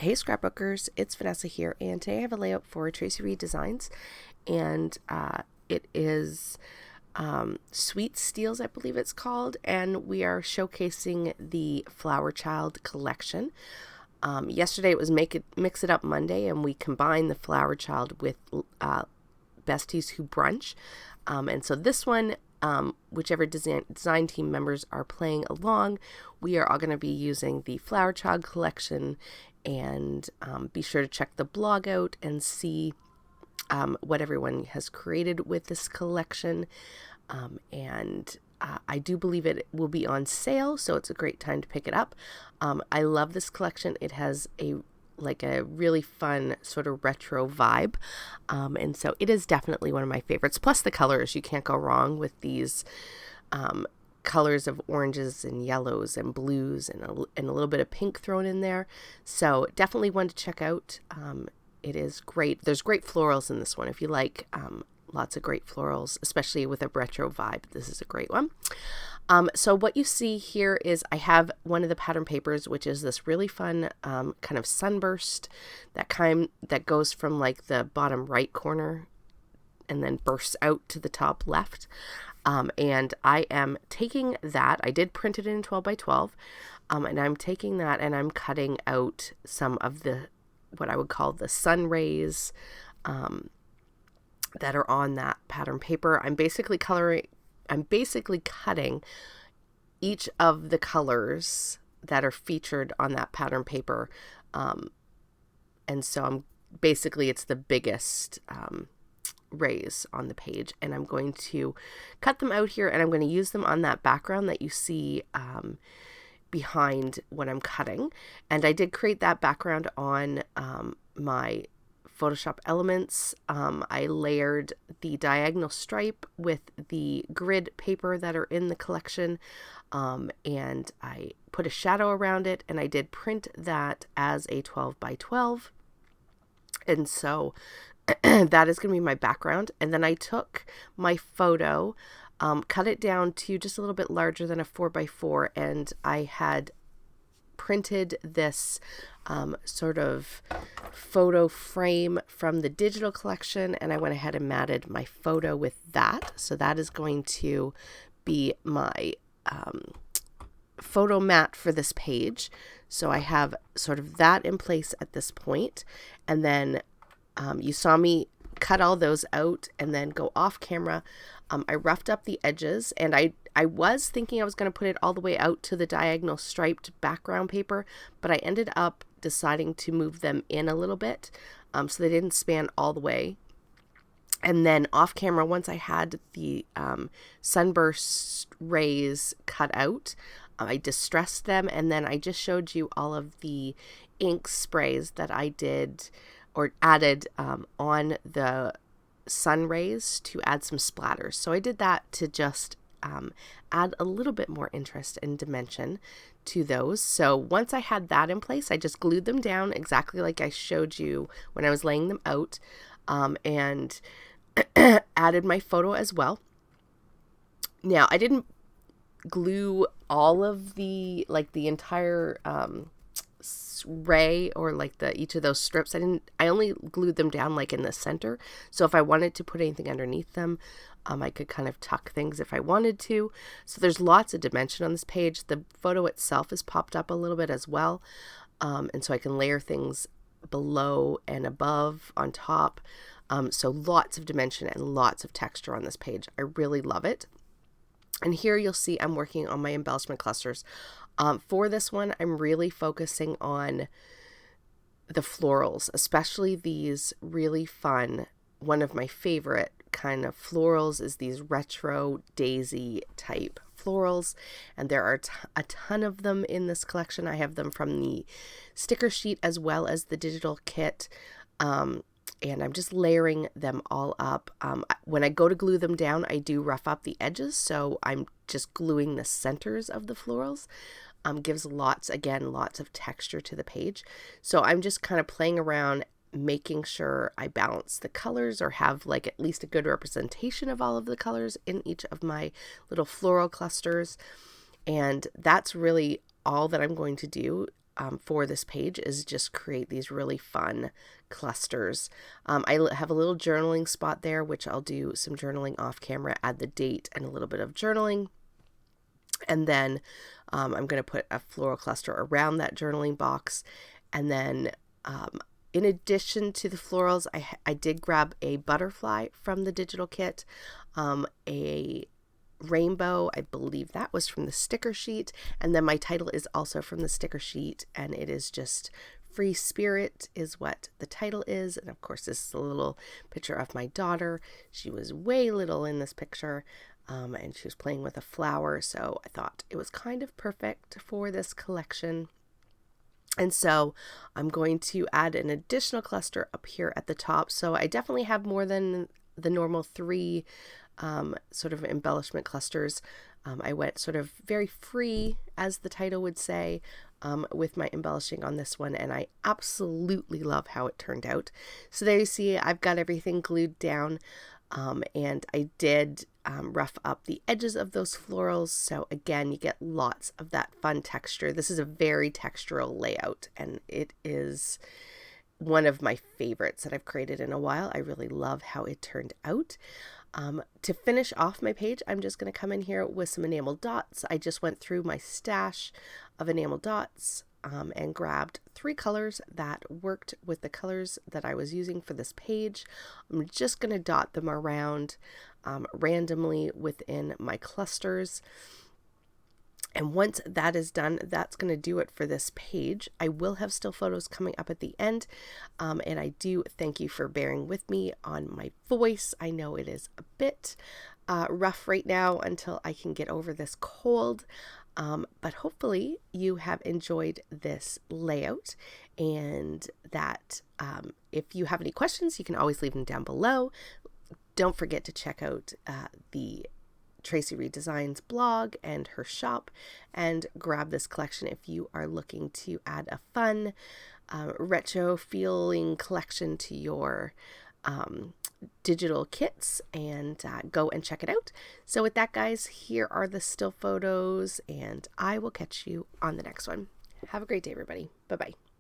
Hey Scrapbookers, it's Vanessa here, and today I have a layout for Traci Designs, and it is Sweet Steals, I believe it's called, and we are showcasing the Flower Child collection. Yesterday it was Mix It Up Monday, and we combined the Flower Child with Besties Who Brunch, and so this one, whichever design team members are playing along, we are all going to be using the Flower Child collection. And be sure to check the blog out and see what everyone has created with this collection. I do believe it will be on sale, so it's a great time to pick it up. I love this collection. It has a really fun sort of retro vibe. And so it is definitely one of my favorites. Plus the colors, you can't go wrong with these colors of oranges and yellows and blues and a little bit of pink thrown in there. So definitely one to check out. It is great. There's great florals in this one. If you like lots of great florals, especially with a retro vibe, this is a great one. So what you see here is I have one of the pattern papers, which is this really fun kind of sunburst that goes from like the bottom right corner and then bursts out to the top left. And I am taking that, I did print it in 12 by 12, and I'm taking that and I'm cutting out some of the, what I would call the sun rays, that are on that pattern paper. I'm basically cutting each of the colors that are featured on that pattern paper. And so it's the biggest, rays on the page, and I'm going to cut them out here, and I'm going to use them on that background that you see behind what I'm cutting. And I did create that background on my Photoshop Elements. I layered the diagonal stripe with the grid paper that are in the collection, and I put a shadow around it, and I did print that as a 12 by 12. And so that is going to be my background. And then I took my photo, cut it down to just a little bit larger than a 4x4, and I had printed this sort of photo frame from the digital collection, and I went ahead and matted my photo with that. So that is going to be my photo mat for this page. So I have sort of that in place at this point, and then you saw me cut all those out and then go off camera. I roughed up the edges, and I was thinking I was going to put it all the way out to the diagonal striped background paper, but I ended up deciding to move them in a little bit, so they didn't span all the way. And then off camera, once I had the sunburst rays cut out, I distressed them, and then I just showed you all of the ink sprays that I did or added on the sun rays to add some splatters. So I did that to just add a little bit more interest and dimension to those. So once I had that in place, I just glued them down exactly like I showed you when I was laying them out, and added my photo as well. Now, I didn't glue all of the entire ray or each of those strips. I only glued them down in the center. So if I wanted to put anything underneath them, I could kind of tuck things if I wanted to. So there's lots of dimension on this page. The photo itself is popped up a little bit as well. And so I can layer things below and above on top. So lots of dimension and lots of texture on this page. I really love it. And here you'll see I'm working on my embellishment clusters. For this one, I'm really focusing on the florals, especially these really fun, one of my favorite kind of florals is these retro daisy type florals. And there are a ton of them in this collection. I have them from the sticker sheet as well as the digital kit. And I'm just layering them all up. When I go to glue them down, I do rough up the edges, so I'm just gluing the centers of the florals. Gives lots of texture to the page. So I'm just kind of playing around, making sure I balance the colors or have at least a good representation of all of the colors in each of my little floral clusters. And that's really all that I'm going to do. for this page is just create these really fun clusters. I have a little journaling spot there, which I'll do some journaling off camera, add the date and a little bit of journaling. And then I'm going to put a floral cluster around that journaling box. And then in addition to the florals, I did grab a butterfly from the digital kit, a rainbow, I believe that was from the sticker sheet, and then my title is also from the sticker sheet, and it is just Free Spirit is what the title is. And of course this is a little picture of my daughter. She was way little in this picture, and she was playing with a flower, so I thought it was kind of perfect for this collection. And so I'm going to add an additional cluster up here at the top. So I definitely have more than the normal 3 sort of embellishment clusters. I went sort of very free, as the title would say, with my embellishing on this one, and I absolutely love how it turned out. So there you see I've got everything glued down, and I did rough up the edges of those florals, so again you get lots of that fun texture. This is a very textural layout, and it is one of my favorites that I've created in a while. I really love how it turned out. To finish off my page, I'm just going to come in here with some enamel dots. I just went through my stash of enamel dots and grabbed 3 colors that worked with the colors that I was using for this page. I'm just going to dot them around randomly within my clusters. And once that is done, that's going to do it for this page. I will have still photos coming up at the end. And I do thank you for bearing with me on my voice. I know it is a bit rough right now until I can get over this cold. But hopefully you have enjoyed this layout, and that if you have any questions, you can always leave them down below. Don't forget to check out the Traci Redesigns blog and her shop, and grab this collection if you are looking to add a fun retro feeling collection to your digital kits, and go and check it out. So with that, guys, here are the still photos, and I will catch you on the next one. Have a great day, everybody. Bye-bye.